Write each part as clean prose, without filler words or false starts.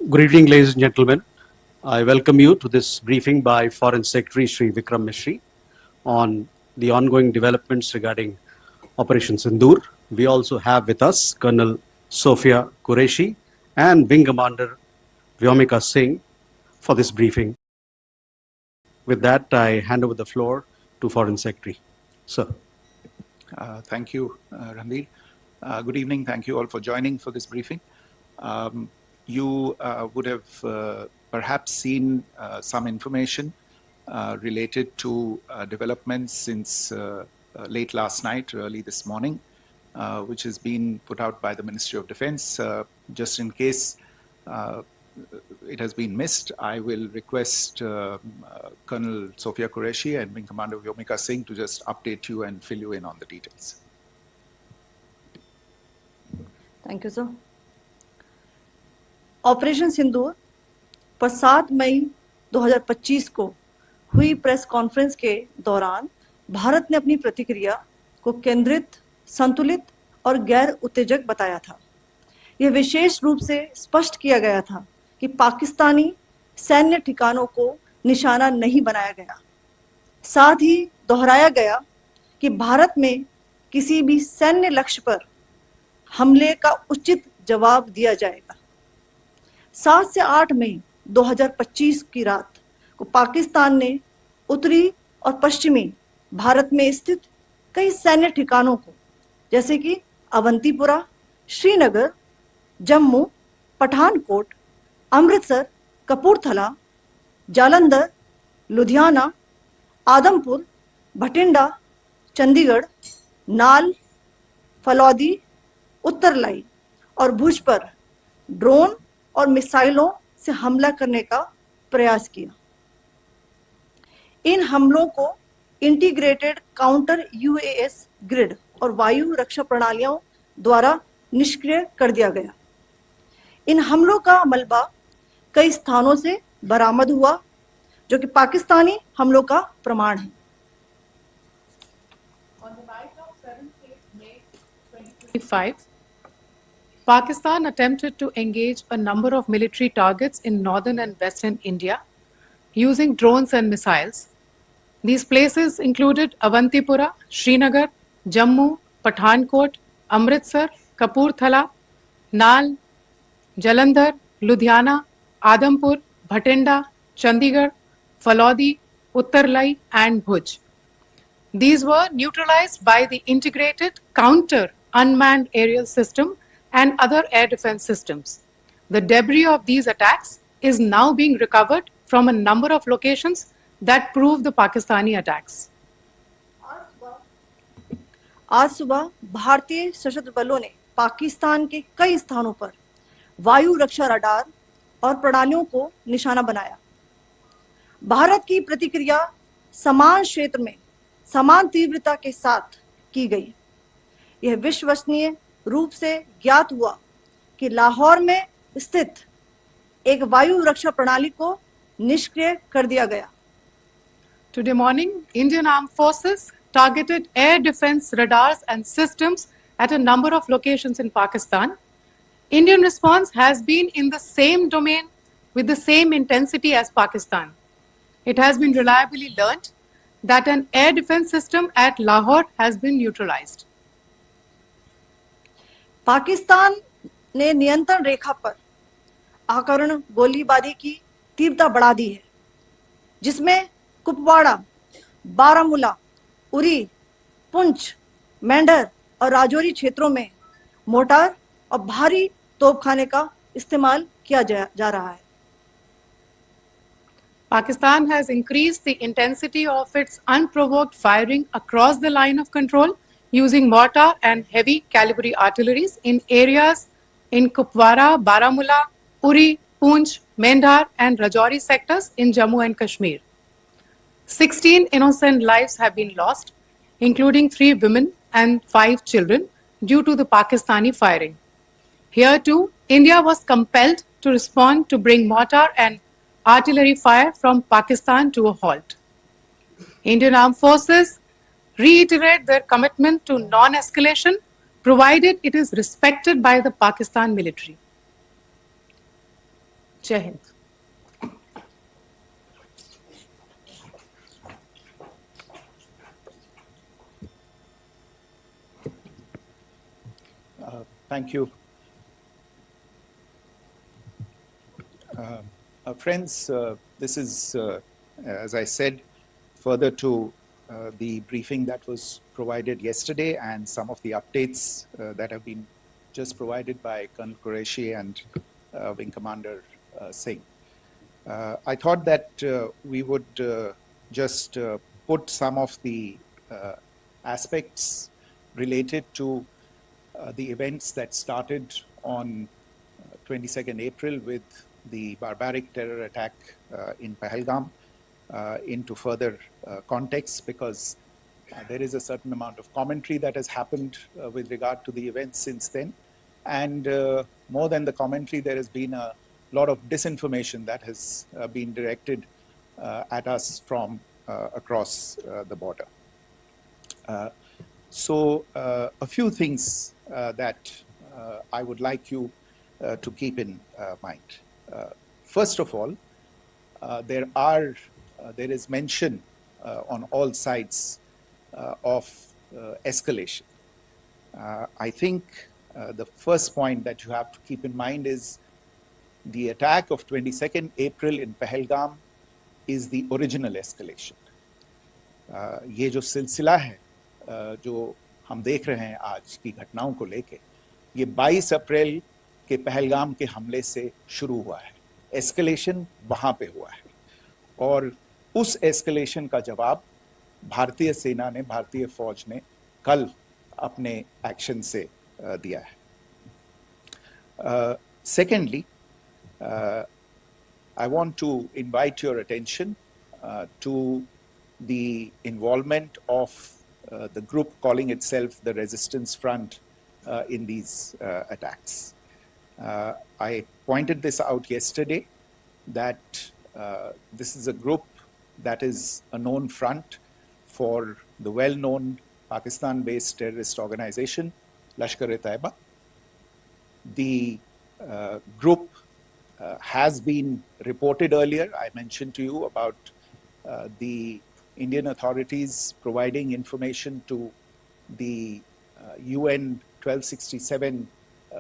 Good evening, ladies and gentlemen. I welcome you to this briefing by Foreign Secretary Sri Vikram Mishri on the ongoing developments regarding Operation Sindoor. We also have with us Colonel Sophia Qureshi and Wing Commander Vyomika Singh for this briefing. With that, I hand over the floor to Foreign Secretary. Sir. Thank you, Ranveer. Good evening. Thank you all for joining for this briefing. You would have perhaps seen some information related to developments since late last night, early this morning, which has been put out by the Ministry of Defense. Just in case it has been missed, I will request Colonel Sophia Qureshi and Wing Commander Vyomika Singh to just update you and fill you in on the details. Thank you, sir. Operation Sindoor पर 7 मई 2025 को हुई press conference के दौरान भारत ने अपनी प्रतिक्रिया को केंद्रित, संतुलित और गैर उत्तेजक बताया था। यह विशेष रूप से स्पष्ट किया गया था कि पाकिस्तानी सैन्य ठिकानों को निशाना नहीं बनाया गया। साथ ही दोहराया गया कि भारत में किसी भी सैन्य लक्ष्य पर हमले का उचित जवाब दिया जाएगा। 7 से 8 मई 2025 की रात को पाकिस्तान ने उत्तरी और पश्चिमी भारत में स्थित कई सैन्य ठिकानों को, जैसे कि अवंतीपुरा, श्रीनगर, जम्मू, पठानकोट, अमृतसर, कपूरथला, जालंधर, लुधियाना, आदमपुर, भटिंडा, चंडीगढ़, नाल, फलौदी, उत्तरलाई और भुज पर ड्रोन और मिसाइलों से हमला करने का प्रयास किया। इन हमलों को इंटीग्रेटेड काउंटर यूएस ग्रिड और वायु रक्षा प्रणालियों द्वारा निष्क्रिय कर दिया गया। इन हमलों का मलबा कई स्थानों से बरामद हुआ, जो कि पाकिस्तानी हमलों का प्रमाण है। On the night of 7th May 2025, Pakistan attempted to engage a number of military targets in northern and western India using drones and missiles. These places included Avantipura, Srinagar, Jammu, Pathankot, Amritsar, Kapurthala, Nal, Jalandhar, Ludhiana, Adampur, Bhatinda, Chandigarh, Falodi, Uttarlai and Bhuj. These were neutralized by the integrated counter unmanned aerial system and other air defense systems. The debris of these attacks is now being recovered from a number of locations that prove the Pakistani attacks. आज सुबह भारतीय सशस्त्र बलों ने पाकिस्तान के कई स्थानों पर वायु रक्षा रडार और प्रणालियों को निशाना बनाया। भारत की प्रतिक्रिया समान क्षेत्र में समान तीव्रता के साथ की गई। यह विश्वसनीय रूप से ज्ञात हुआ कि लाहौर में स्थित एक वायु रक्षा प्रणाली को निष्क्रिय कर दिया गया। Today morning, Indian Armed Forces targeted air defense radars and systems at a number of locations in Pakistan. Indian response has been in the same domain with the same intensity as Pakistan. It has been reliably learnt that an air defense system at Lahore has been neutralized. Pakistan ने नियंत्रण रेखा पर आकरण गोलीबारी की तीव्रता बढ़ा दी है, जिसमें कुपवाड़ा, बारामूला, उरी, पुंछ, मेंढर और राजौरी क्षेत्रों में मोर्टार और भारी तोपखाने का इस्तेमाल किया जा रहा है। Pakistan has increased the intensity of its unprovoked firing across the line of control using mortar and heavy caliber artilleries in areas in Kupwara, Baramulla, Uri, Poonch, Mendhar and Rajouri sectors in Jammu and Kashmir. 16 innocent lives have been lost, including 3 women and 5 children due to the Pakistani firing. Here too, India was compelled to respond to bring mortar and artillery fire from Pakistan to a halt. Indian Armed Forces reiterate their commitment to non-escalation, provided it is respected by the Pakistan military. Jai Hind. Thank you. Friends, this is, as I said, further to the briefing that was provided yesterday and some of the updates that have been just provided by Colonel Qureshi and Wing Commander Singh. I thought that we would just put some of the aspects related to the events that started on 22nd April with the barbaric terror attack in Pahalgam into further context, because there is a certain amount of commentary that has happened with regard to the events since then. And more than the commentary, there has been a lot of disinformation that has been directed at us from across the border. So a few things that I would like you to keep in mind. First of all, there is mention on all sides of escalation. I think the first point that you have to keep in mind is the attack of 22nd April in Pahalgam is the original escalation. ये जो सिलसिला है जो हम देख रहे हैं आज की घटनाओं को लेके, ये 22 अप्रैल के पहलगाम के हमले से शुरू हुआ है. एस्केलेशन वहां पे हुआ है और उस एस्केलेशन का जवाब भारतीय सेना ने, भारतीय फौज ने कल अपने एक्शन से दिया है. Secondly, I want to invite your attention to the involvement of the group calling itself the Resistance Front in these attacks. I pointed this out yesterday that this is a group that is a known front for the well-known Pakistan-based terrorist organization, Lashkar-e-Taiba. The group has been reported earlier. I mentioned to you about the Indian authorities providing information to the UN 1267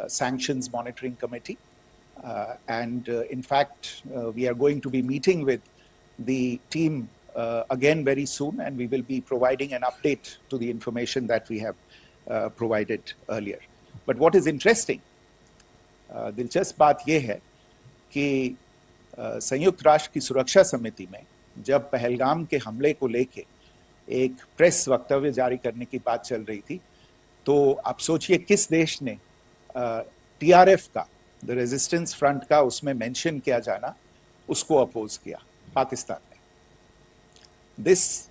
Sanctions Monitoring Committee. And in fact, we are going to be meeting with the team again very soon, and we will be providing an update to the information that we have provided earlier. But what is interesting, दिलचस्प बात यह है कि संयुक्त राष्ट्र की सुरक्षा समिति में जब पहलगाम के हमले को लेके एक प्रेस वक्तव्य जारी करने की बात चल रही थी, तो आप सोचिए किस देश ने टीआरएफ का, द रेजिस्टेंस फ्रंट का उसमें मेंशन किया जाना, उसको अपोज किया, पाकिस्तान ने. This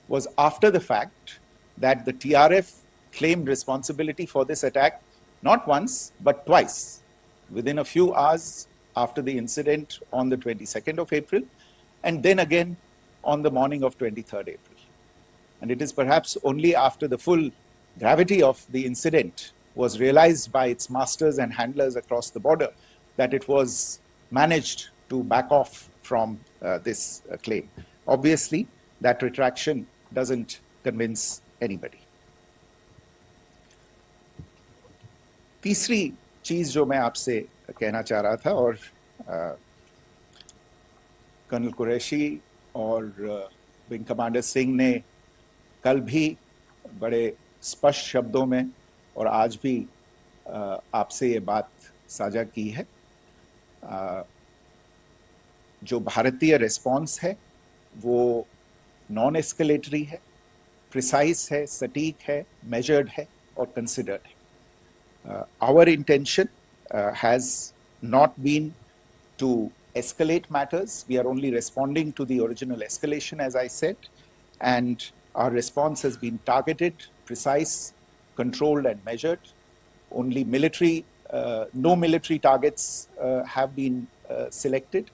was after the fact that the TRF claimed responsibility for this attack not once but twice, within a few hours after the incident on the 22nd of April, and then again on the morning of 23rd April. And it is perhaps only after the full gravity of the incident was realized by its masters and handlers across the border that it was managed to back off from this claim. Obviously, that retraction doesn't convince anybody. तीसरी चीज जो मैं आपसे कहना चाह रहा था, और कर्नल कुरैशी और विंग कमांडर सिंह ने कल भी बड़े स्पष्ट शब्दों में और आज भी आपसे ये बात साझा की है. जो भारतीय रिस्पॉन्स है वो नॉन एस्केलेटरी है, प्रिसाइज है, सटीक है, मेजर्ड है और कंसिडर्ड है. Our intention has not been to escalate matters. We are only responding to the original escalation, as I said, and our response has been targeted, precise, controlled and measured. Only no military targets have been selected.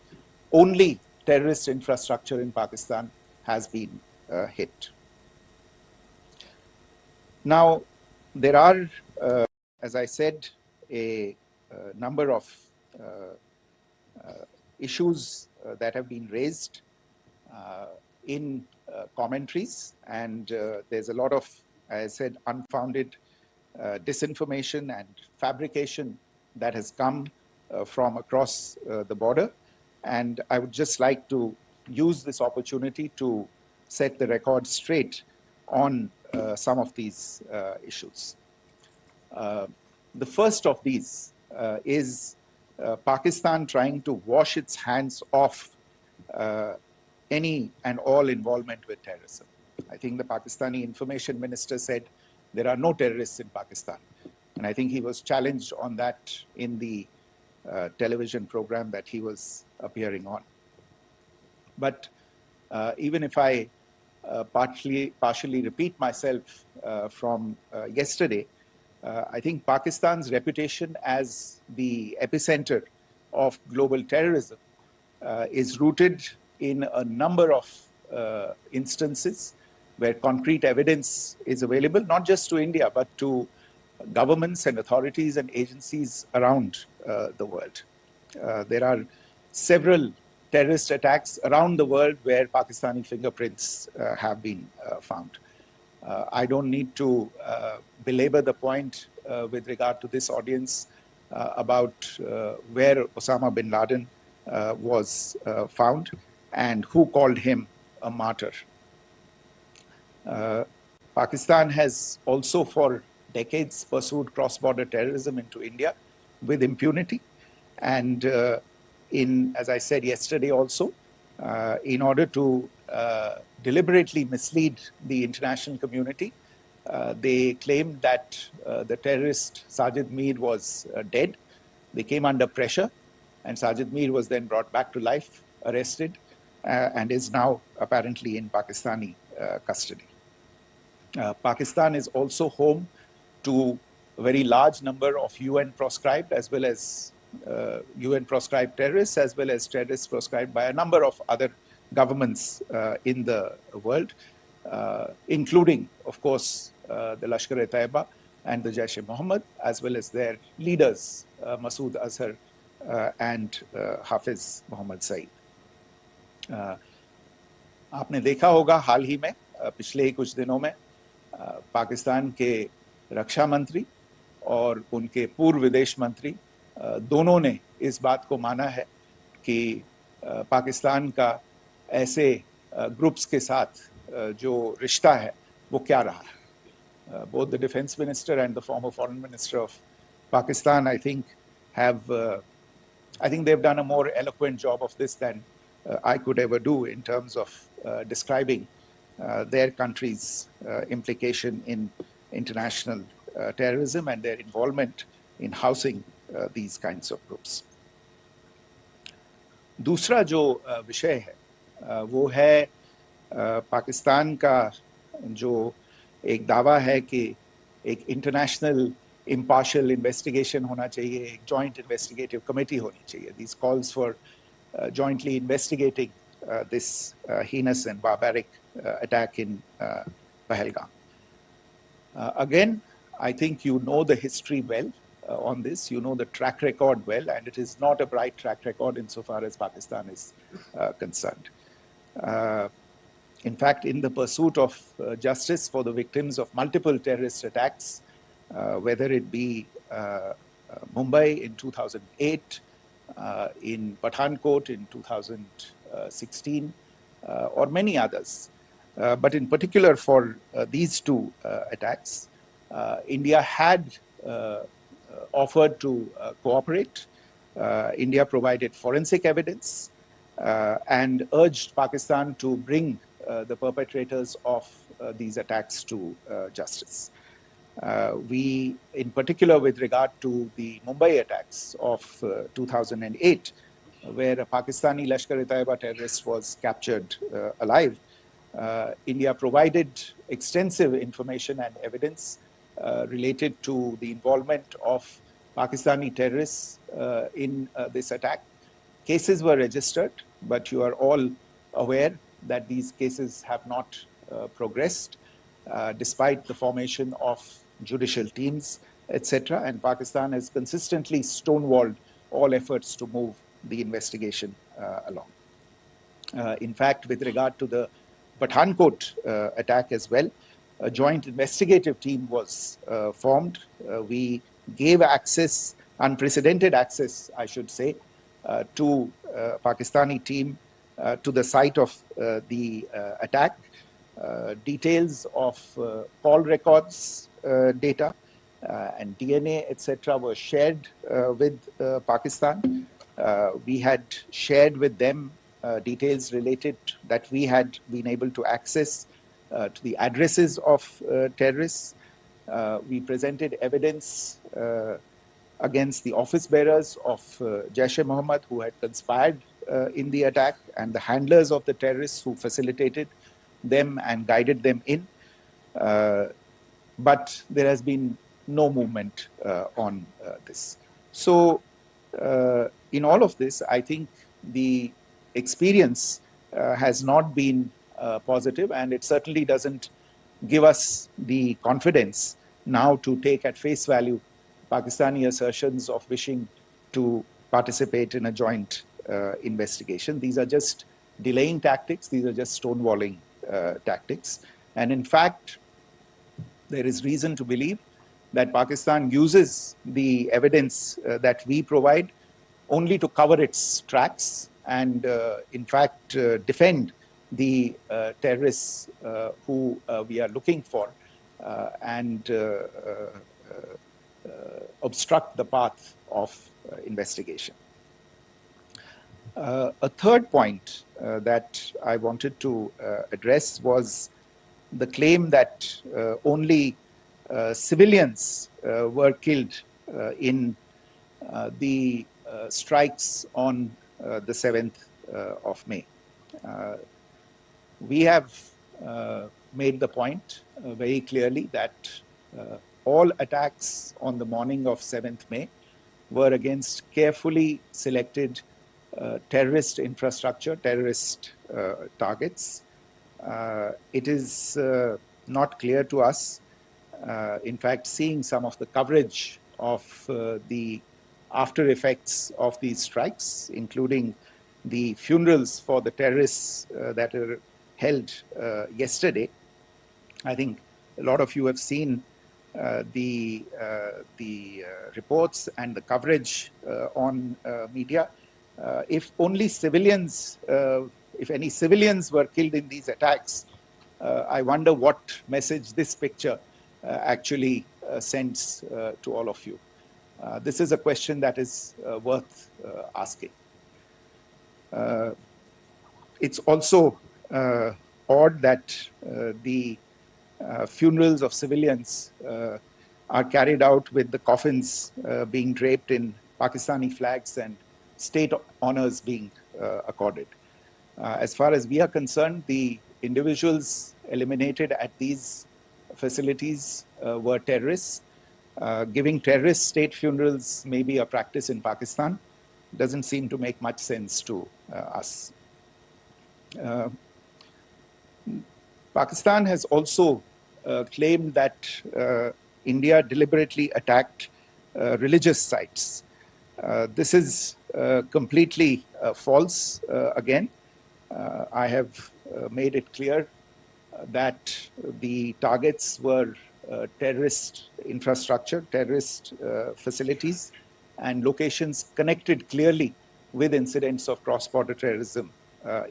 Only terrorist infrastructure in Pakistan has been hit. Now, there are, as I said, a number of issues that have been raised in commentaries, and there's a lot of, as I said, unfounded disinformation and fabrication that has come from across the border. And I would just like to use this opportunity to set the record straight on some of these issues. The first of these is Pakistan trying to wash its hands off any and all involvement with terrorism. I think the Pakistani information minister said there are no terrorists in Pakistan. And I think he was challenged on that in the television program that he was appearing on. But even if I partially repeat myself from yesterday, I think Pakistan's reputation as the epicenter of global terrorism is rooted in a number of instances where concrete evidence is available, not just to India, but to governments and authorities and agencies around the world. There are several terrorist attacks around the world where Pakistani fingerprints have been found. I don't need to belabor the point with regard to this audience about where Osama bin Laden was found and who called him a martyr. Pakistan has also for decades pursued cross-border terrorism into India with impunity. And as I said yesterday also, in order to deliberately mislead the international community, they claimed that the terrorist Sajid Mir was dead. They came under pressure, and Sajid Mir was then brought back to life, arrested, and is now apparently in Pakistani custody. Pakistan is also home to a very large number of UN proscribed, as well as UN proscribed terrorists, as well as terrorists proscribed by a number of other governments in the world, including, of course, the Lashkar-e-Taiba and the Jaish-e-Mohammed, as well as their leaders, Masood Azhar and Hafiz Mohammed Saeed. आपने देखा होगा हाल ही में पिछले कुछ दिनों में पाकिस्तान के रक्षा मंत्री और उनके पूर्व विदेश मंत्री दोनों ने इस बात को माना है कि पाकिस्तान का ऐसे ग्रुप्स के साथ जो रिश्ता है वो क्या रहा है. Both the defense minister and the former foreign minister of Pakistan, I think they've done a more eloquent job of this than I could ever do in terms of describing their country's implication in international terrorism and their involvement in housing these kinds of groups. दूसरा जो विषय है वो है पाकिस्तान का जो एक दावा है कि एक इंटरनेशनल impartial investigation होना चाहिए, एक joint investigative committee होनी चाहिए. These calls for jointly investigating this heinous and barbaric attack in Pahalgam. Again, I think you know the history well on this. You know the track record well, and it is not a bright track record insofar as Pakistan is concerned. In fact, in the pursuit of justice for the victims of multiple terrorist attacks, whether it be Mumbai in 2008, in Pathankot in 2016, or many others. But in particular for these two attacks, India had offered to cooperate. India provided forensic evidence and urged Pakistan to bring the perpetrators of these attacks to justice. We, in particular with regard to the Mumbai attacks of 2008, where a Pakistani Lashkar-e-Taiba terrorist was captured alive, India provided extensive information and evidence related to the involvement of Pakistani terrorists in this attack. Cases were registered, but you are all aware that these cases have not progressed, despite the formation of judicial teams, etc. And Pakistan has consistently stonewalled all efforts to move the investigation along. In fact, with regard to the Pathankot attack as well, a joint investigative team was formed. We gave access, unprecedented access, I should say, to Pakistani team to the site of the attack. Details of call records data and DNA, etc., were shared with Pakistan. We had shared with them details related that we had been able to access to the addresses of terrorists. We presented evidence against the office bearers of Jaish-e-Mohammed who had conspired in the attack, and the handlers of the terrorists who facilitated them and guided them in. But there has been no movement on this. So in all of this, I think the experience has not been positive, and it certainly doesn't give us the confidence now to take at face value Pakistani assertions of wishing to participate in a joint investigation. These are just delaying tactics. These are just stonewalling tactics. And in fact, there is reason to believe that Pakistan uses the evidence that we provide only to cover its tracks and, in fact, defend the terrorists who we are looking for and obstruct the path of investigation. A third point that I wanted to address was the claim that only civilians were killed in the strikes on the 7th of May. We have made the point very clearly that all attacks on the morning of 7th May were against carefully selected terrorist infrastructure, terrorist targets. It is not clear to us, in fact, seeing some of the coverage of the after effects of these strikes, including the funerals for the terrorists that were held yesterday. I think a lot of you have seen the reports and the coverage on media. If only civilians, if any civilians were killed in these attacks, I wonder what message this picture actually sends to all of you. This is a question that is worth asking. It's also odd that the funerals of civilians are carried out with the coffins being draped in Pakistani flags and state honors being accorded. As far as we are concerned, the individuals eliminated at these facilities were terrorists. Giving terrorist state funerals may be a practice in Pakistan. Doesn't seem to make much sense to us. Pakistan has also claimed that India deliberately attacked religious sites. This is completely false again. I have made it clear that the targets were terrorist infrastructure, terrorist facilities, and locations connected clearly with incidents of cross-border terrorism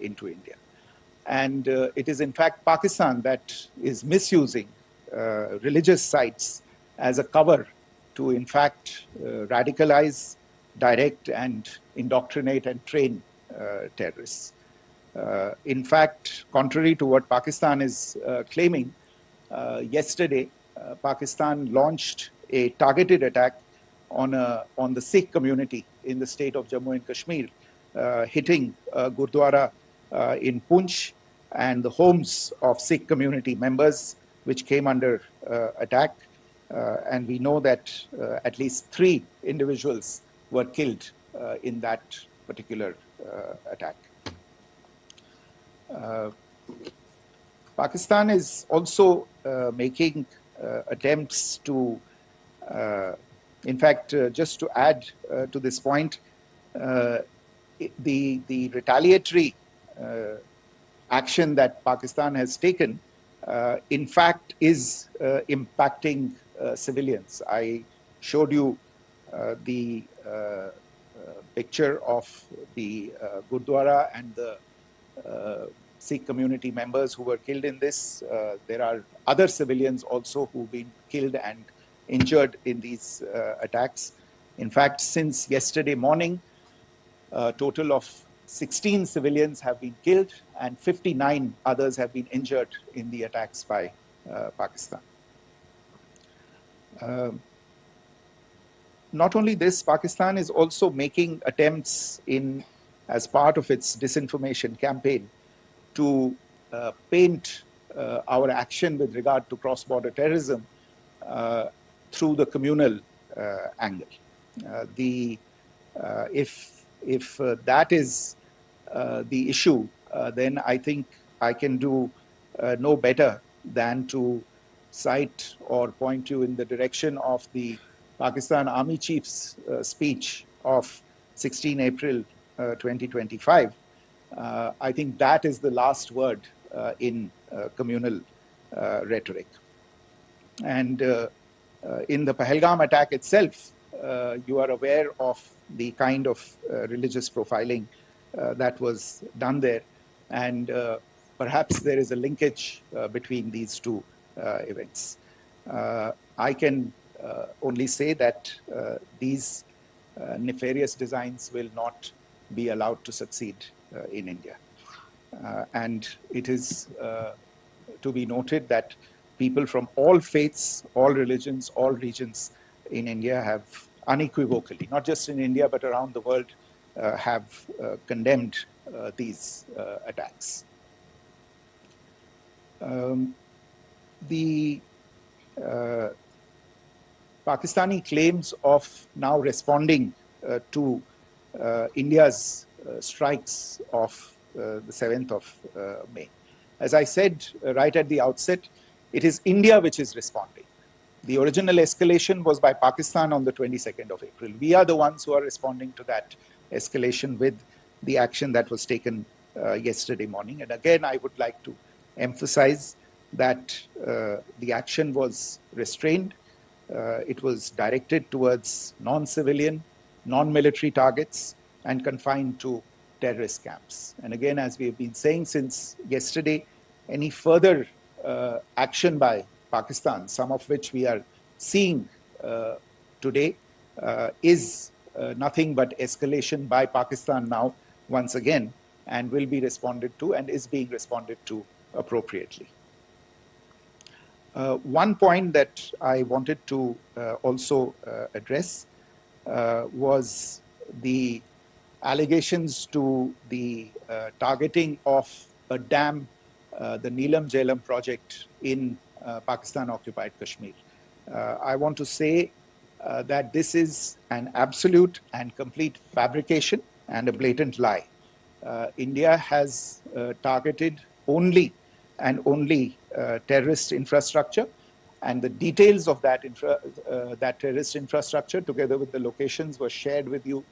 into India. And it is in fact Pakistan that is misusing religious sites as a cover to in fact radicalize, direct and indoctrinate and train terrorists. In fact, contrary to what Pakistan is claiming, yesterday Pakistan launched a targeted attack on the Sikh community in the state of Jammu and Kashmir, hitting Gurdwara in Poonch and the homes of Sikh community members, which came under attack. And we know that at least 3 individuals were killed in that particular attack. Pakistan is also making attempts to, in fact, just to add to this point, the retaliatory action that Pakistan has taken, in fact, is impacting civilians. I showed you the picture of the Gurdwara and the Sikh community members who were killed in this. There are other civilians also who've been killed and injured in these attacks. In fact, since yesterday morning, a total of 16 civilians have been killed and 59 others have been injured in the attacks by Pakistan. Not only this, Pakistan is also making attempts as part of its disinformation campaign to paint our action with regard to cross-border terrorism through the communal angle. If that is the issue, then I think I can do no better than to cite or point you in the direction of the Pakistan Army Chief's speech of 16 April 2025. I think that is the last word in communal rhetoric. And in the Pahalgam attack itself, you are aware of the kind of religious profiling that was done there. And perhaps there is a linkage between these two events. I can only say that these nefarious designs will not be allowed to succeed in India. And it is to be noted that people from all faiths, all religions, all regions in India have unequivocally, not just in India, but around the world, have condemned these attacks. The Pakistani claims of now responding to India's strikes of the 7th of May. As I said right at the outset, it is India which is responding. The original escalation was by Pakistan on the 22nd of April. We are the ones who are responding to that escalation with the action that was taken yesterday morning. And again, I would like to emphasize that the action was restrained. It was directed towards non-civilian, non-military targets and confined to terrorist camps. And again, as we have been saying since yesterday, any further action by Pakistan, some of which we are seeing today, is nothing but escalation by Pakistan now, once again, and will be responded to and is being responded to appropriately. One point that I wanted to also address was the allegations to the targeting of a dam, the Neelam Jhelum project in Pakistan-occupied Kashmir. I want to say that this is an absolute and complete fabrication and a blatant lie. India has targeted only and only terrorist infrastructure, and the details of that, that terrorist infrastructure, together with the locations, were shared with you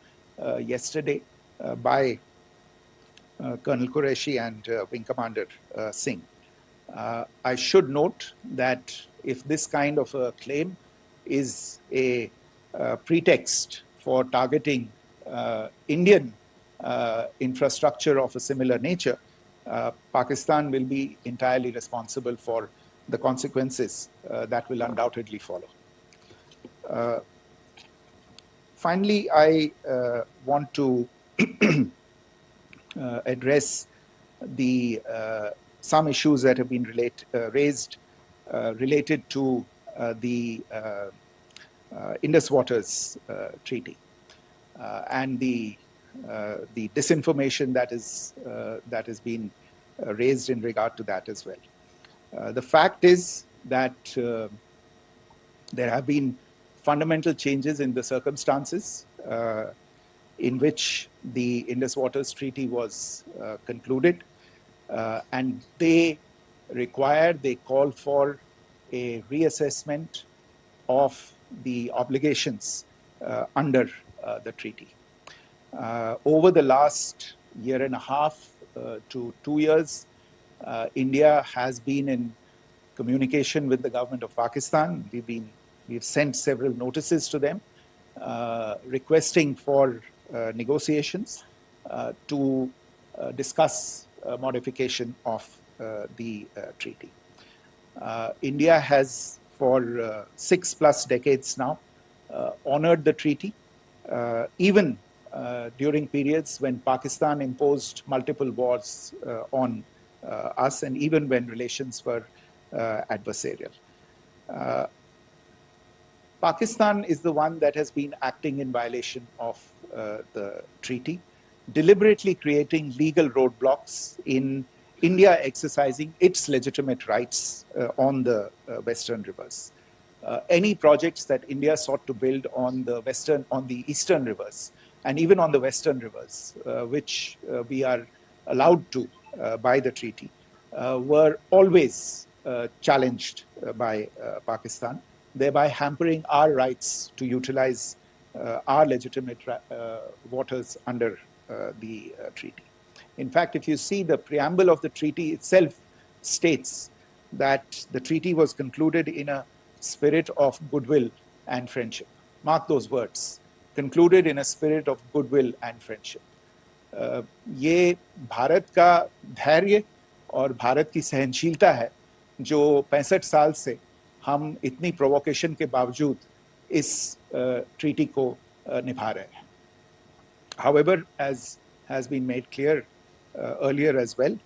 yesterday by Colonel Qureshi and Wing Commander Singh. I should note that if this kind of a claim is a pretext for targeting Indian infrastructure of a similar nature, Pakistan will be entirely responsible for the consequences that will undoubtedly follow. Finally, I want to address some issues that have been raised related to the Indus Waters Treaty and the disinformation that has been raised in regard to that as well. The fact is that there have been fundamental changes in the circumstances in which the Indus Waters Treaty was concluded, and they call for a reassessment of the obligations under the treaty. Over the last year and a half to 2 years, India has been in communication with the government of Pakistan. We've sent several notices to them requesting for negotiations to discuss modification of the treaty. India has for 6+ decades now honored the treaty, even during periods when Pakistan imposed multiple wars on us, and even when relations were adversarial. Pakistan is the one that has been acting in violation of the treaty, deliberately creating legal roadblocks in India exercising its legitimate rights on the western rivers. Any projects that India sought to build on the eastern rivers, and even on the western rivers, which we are allowed to by the treaty, were always challenged by Pakistan, thereby hampering our rights to utilize our legitimate waters under the treaty. In fact, if you see the preamble of the treaty itself states that the treaty was concluded in a spirit of goodwill and friendship. Mark those words, concluded in a spirit of goodwill and friendship. ये भारत का धैर्य और भारत की सहनशीलता है जो 65 साल से हम इतनी प्रोवोकेशन के बावजूद इस ट्रीटी को निभा रहे हैं. However, as has been made clear earlier as well,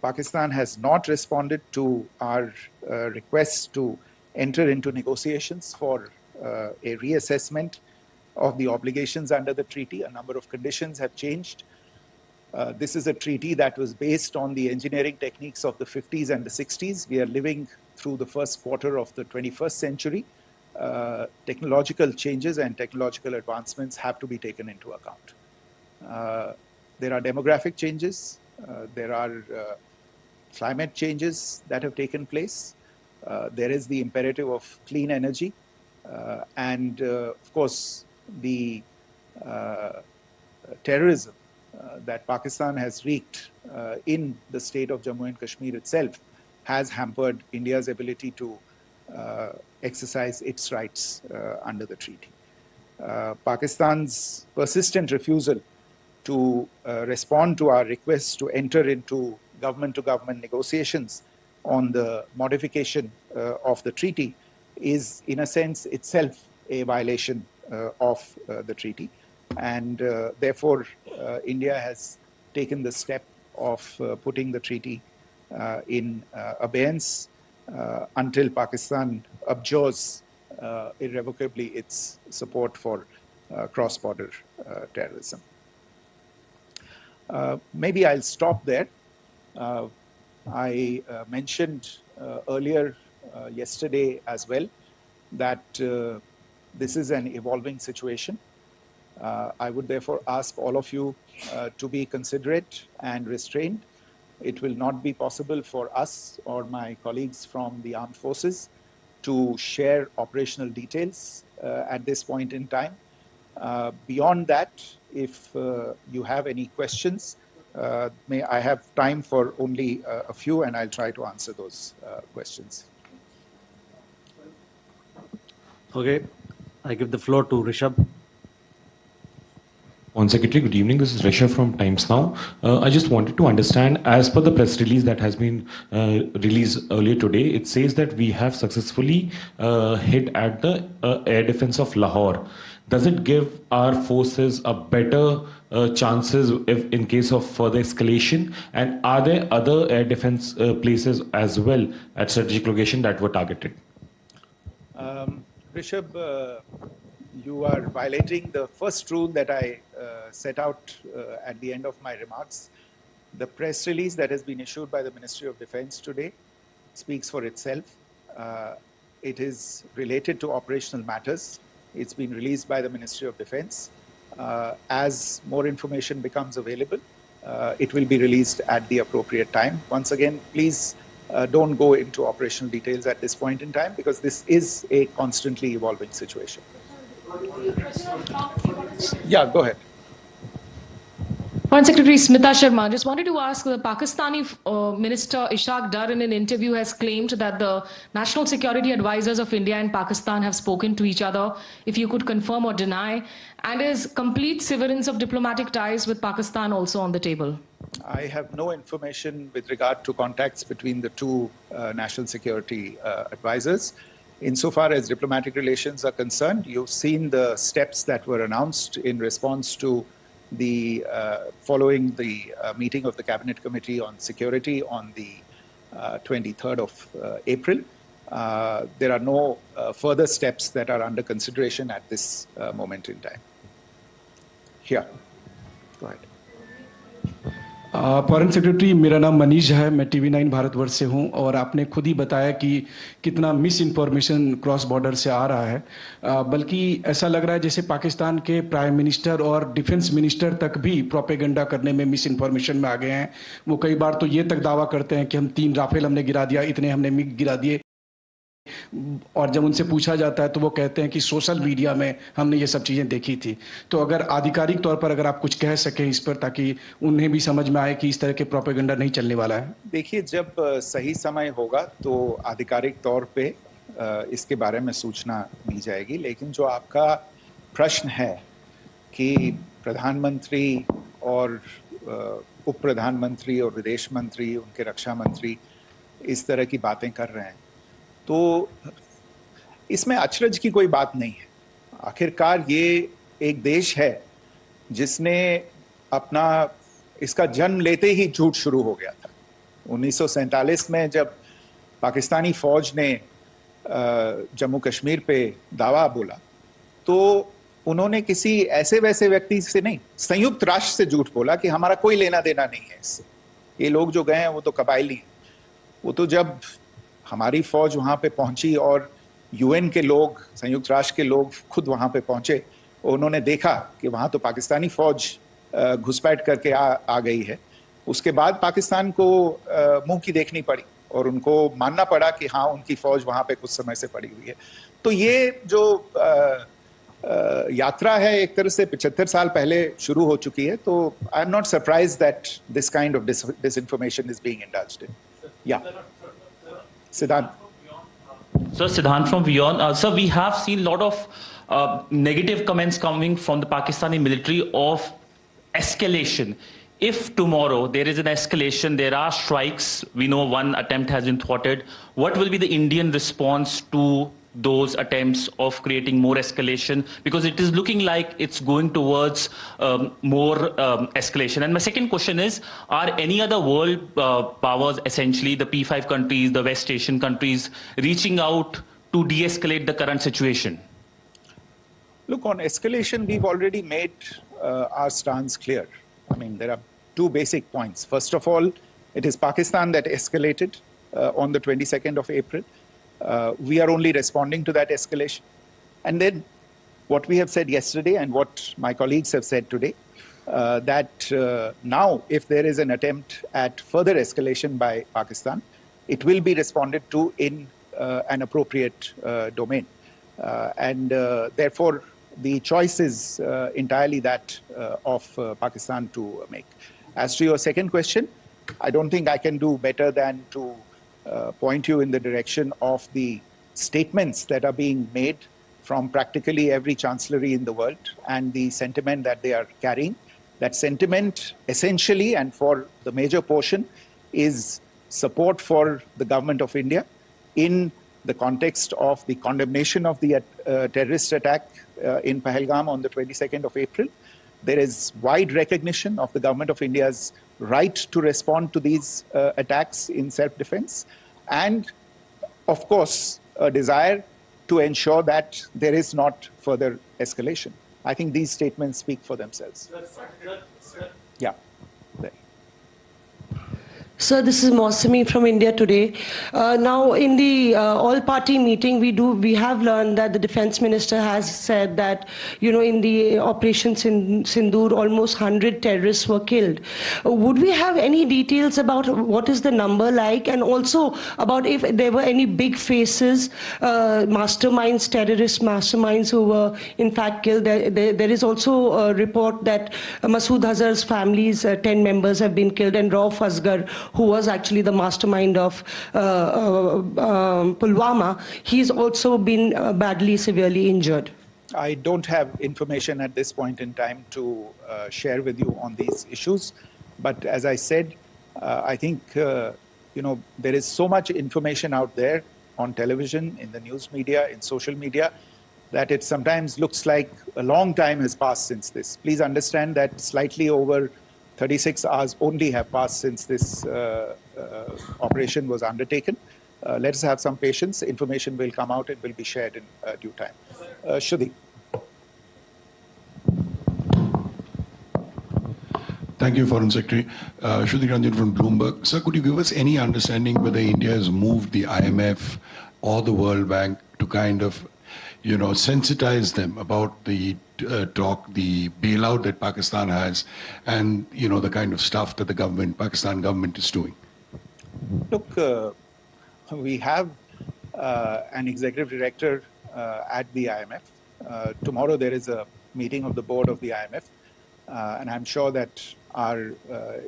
Pakistan has not responded to our requests to enter into negotiations for a reassessment of the obligations under the treaty. A number of conditions have changed. This is a treaty that was based on the engineering techniques of the 50s and the 60s. We are living through the first quarter of the 21st century. Technological changes and technological advancements have to be taken into account. There are demographic changes. There are climate changes that have taken place. There is the imperative of clean energy. And of course, the terrorism that Pakistan has wreaked in the state of Jammu and Kashmir itself has hampered India's ability to exercise its rights under the treaty. Pakistan's persistent refusal to respond to our requests to enter into government-to-government negotiations on the modification of the treaty is, in a sense, itself a violation of the treaty. And therefore, India has taken the step of putting the treaty in abeyance until Pakistan abjures irrevocably its support for cross-border terrorism. Maybe I'll stop there. I mentioned earlier yesterday as well that this is an evolving situation. I would therefore ask all of you to be considerate and restrained. It will not be possible for us or my colleagues from the armed forces to share operational details at this point in time. Beyond that, if you have any questions, may I have time for only a few, and I'll try to answer those questions. Okay, I give the floor to Rishabh. On Secretary, good evening. This is Rishabh from Times Now. I just wanted to understand, as per the press release that has been released earlier today, it says that we have successfully hit at the air defense of Lahore. Does it give our forces a better chances if in case of further escalation? And are there other air defense places as well at strategic location that were targeted? Rishabh, you are violating the first rule that I set out at the end of my remarks. The press release that has been issued by the Ministry of Defense today speaks for itself. It is related to operational matters. It's been released by the Ministry of Defense. As more information becomes available, it will be released at the appropriate time. Once again, please don't go into operational details at this point in time, because this is a constantly evolving situation. Yeah, go ahead. Foreign Secretary Smita Sharma, just wanted to ask, the Pakistani Minister Ishaq Dar in an interview has claimed that the national security advisors of India and Pakistan have spoken to each other, if you could confirm or deny, and is complete severance of diplomatic ties with Pakistan also on the table? I have no information with regard to contacts between the two national security advisors. Insofar as diplomatic relations are concerned, you've seen the steps that were announced in response to the following the meeting of the Cabinet Committee on Security on the 23rd of April. There are no further steps that are under consideration at this moment in time. Here, go ahead. Foreign secretary, मेरा नाम मनीष है, मैं TV9 Bharatvarsh से हूं, और आपने खुद ही बताया कि कितना मिस इन्फॉर्मेशन क्रॉस बॉर्डर से आ रहा है, बल्कि ऐसा लग रहा है जैसे पाकिस्तान के प्राइम मिनिस्टर और डिफेंस मिनिस्टर तक भी प्रोपेगेंडा करने में मिस इन्फॉर्मेशन में आ गए हैं। वो कई बार तो ये तक दावा करते हैं कि हम 3 राफेल हमने गिरा दिया, इतने हमने मिग गिरा दिए, और जब उनसे पूछा जाता है तो वो कहते हैं कि सोशल मीडिया में हमने ये सब चीज़ें देखी थी। तो अगर आधिकारिक तौर पर अगर आप कुछ कह सकें इस पर, ताकि उन्हें भी समझ में आए कि इस तरह के प्रोपेगेंडा नहीं चलने वाला है। देखिए, जब सही समय होगा तो आधिकारिक तौर पे इसके बारे में सूचना दी जाएगी, लेकिन जो आपका प्रश्न है कि प्रधानमंत्री और उप प्रधानमंत्री और विदेश मंत्री, उनके रक्षा मंत्री इस तरह की बातें कर रहे हैं, तो इसमें अचरज की कोई बात नहीं है। आखिरकार ये एक देश है जिसने अपना इसका जन्म लेते ही झूठ शुरू हो गया था। 1947 में जब पाकिस्तानी फौज ने जम्मू कश्मीर पे दावा बोला, तो उन्होंने किसी ऐसे वैसे व्यक्ति से नहीं, संयुक्त राष्ट्र से झूठ बोला कि हमारा कोई लेना देना नहीं है इससे। ये लोग जो गए हैं वो तो कबायली हैं। वो तो जब हमारी फौज वहां पे पहुंची और यूएन के लोग, संयुक्त राष्ट्र के लोग खुद वहां पे पहुंचे, उन्होंने देखा कि वहां तो पाकिस्तानी फौज घुसपैठ करके आ गई है, उसके बाद पाकिस्तान को मुंह की देखनी पड़ी और उनको मानना पड़ा कि हाँ, उनकी फौज वहां पे कुछ समय से पड़ी हुई है। तो ये जो यात्रा है एक तरह से 75 साल पहले शुरू हो चुकी है। तो I am not surprised that this kind of disinformation is being indulged in. Yeah. Siddhant. Sir, Siddhant from Beyond. Sir, we have seen a lot of negative comments coming from the Pakistani military of escalation. If tomorrow there is an escalation, there are strikes, we know one attempt has been thwarted, what will be the Indian response to those attempts of creating more escalation? Because it is looking like it's going towards more escalation. And my second question is, are any other world powers, essentially the P5 countries, the West Asian countries, reaching out to de-escalate the current situation? Look, on escalation, we've already made our stance clear. I mean, there are two basic points. First of all, it is Pakistan that escalated on the 22nd of April. We are only responding to that escalation. And then what we have said yesterday and what my colleagues have said today, that now if there is an attempt at further escalation by Pakistan, it will be responded to in an appropriate domain. And therefore, the choice is entirely that of Pakistan to make. As to your second question, I don't think I can do better than to point you in the direction of the statements that are being made from practically every chancellery in the world and the sentiment that they are carrying. That sentiment essentially, and for the major portion, is support for the government of India in the context of the condemnation of the terrorist attack in Pahalgam on the 22nd of April. There is wide recognition of the government of India's right to respond to these attacks in self-defense, and of course a desire to ensure that there is not further escalation. I think these statements speak for themselves. Yeah. There. Sir, this is Mosami from India Today. Now, in the all-party meeting, we have learned that the defense minister has said that, in the operations in Sindoor, almost 100 terrorists were killed. Would we have any details about what is the number like, and also about if there were any big faces, masterminds, terrorist masterminds who were in fact killed? There is also a report that Masood Azhar's family's 10 members have been killed, and Rauf Asghar, who was actually the mastermind of Pulwama, he's also been badly, severely injured. I don't have information at this point in time to share with you on these issues. But as I said, I think, there is so much information out there on television, in the news media, in social media, that it sometimes looks like a long time has passed since this. Please understand that slightly over 36 hours only have passed since this operation was undertaken. Let us have some patience. Information will come out. It will be shared in due time. Shruti. Thank you, Foreign Secretary. Shruti Ranjan from Bloomberg. Sir, could you give us any understanding whether India has moved the IMF or the World Bank to kind of, sensitize them about the the bailout that Pakistan has, and the kind of stuff that the Pakistan government is doing? Look, we have an executive director at the IMF. Tomorrow there is a meeting of the board of the IMF, and I'm sure that our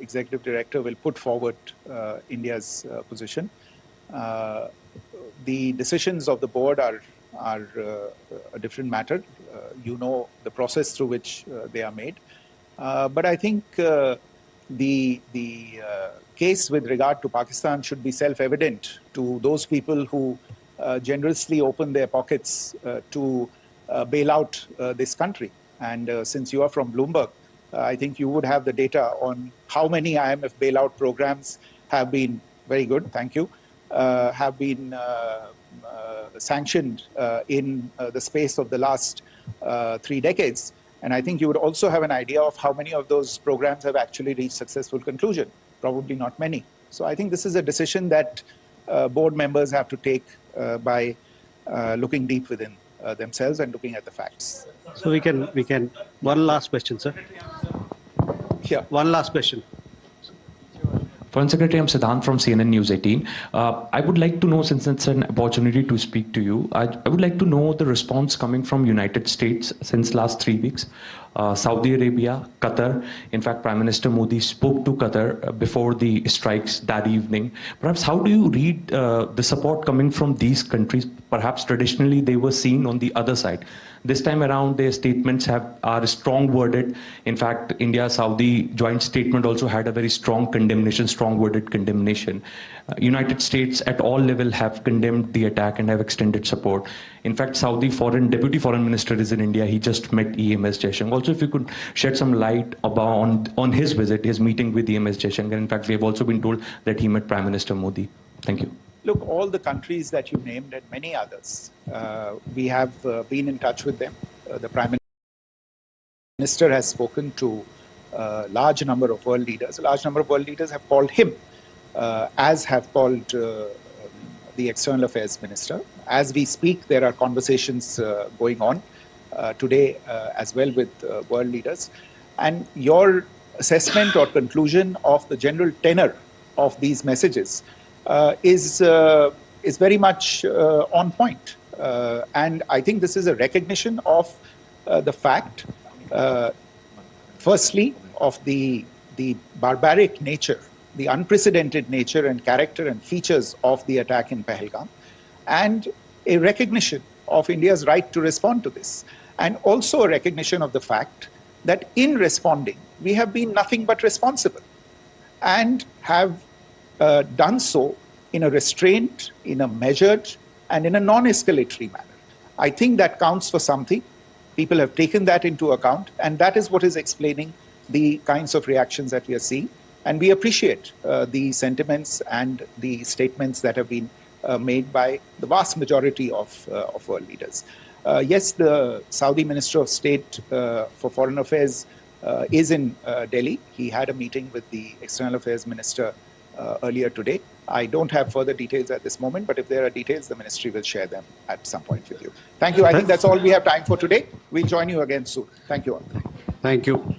executive director will put forward India's position. The decisions of the board are a different matter. The process through which they are made. But I think the case with regard to Pakistan should be self-evident to those people who generously open their pockets to bail out this country. And since you are from Bloomberg, I think you would have the data on how many IMF bailout programs have been, very good, thank you, have been sanctioned in the space of the last 3 decades. And I think you would also have an idea of how many of those programs have actually reached successful conclusion. Probably not many. So I think this is a decision that board members have to take by looking deep within themselves and looking at the facts. So we can, one last question, sir. Yeah. One last question. Foreign Secretary, I'm Siddhant from CNN News 18. I would like to know, since it's an opportunity to speak to you, I would like to know the response coming from United States since last 3 weeks. Saudi Arabia, Qatar. In fact, Prime Minister Modi spoke to Qatar before the strikes that evening. Perhaps how do you read the support coming from these countries? Perhaps traditionally they were seen on the other side. This time around, their statements are strong worded. In fact, India-Saudi joint statement also had a very strong condemnation, strong worded condemnation. United States at all level have condemned the attack and have extended support. In fact, Saudi Deputy Foreign Minister is in India. He just met EMS Jaishankar. Also, if you could shed some light on his visit, his meeting with EMS Jaishankar. In fact, we have also been told that he met Prime Minister Modi. Thank you. Look, all the countries that you named and many others, we have been in touch with them. The Prime Minister has spoken to a large number of world leaders. A large number of world leaders have called him, as have called the External Affairs Minister. As we speak, there are conversations going on today as well with world leaders. And your assessment or conclusion of the general tenor of these messages is very much on point. And I think this is a recognition of the fact, firstly, of the barbaric nature, the unprecedented nature and character and features of the attack in Pahalgam, and a recognition of India's right to respond to this, and also a recognition of the fact that in responding, we have been nothing but responsible and have done so in a restrained, in a measured, and in a non-escalatory manner. I think that counts for something. People have taken that into account, and that is what is explaining the kinds of reactions that we are seeing. And we appreciate the sentiments and the statements that have been made by the vast majority of world leaders. Yes, the Saudi Minister of State for Foreign Affairs is in Delhi. He had a meeting with the External Affairs Minister earlier today. I don't have further details at this moment, but if there are details, the ministry will share them at some point with you. Thank you. I think that's all we have time for today. We'll join you again soon. Thank you all. Thank you.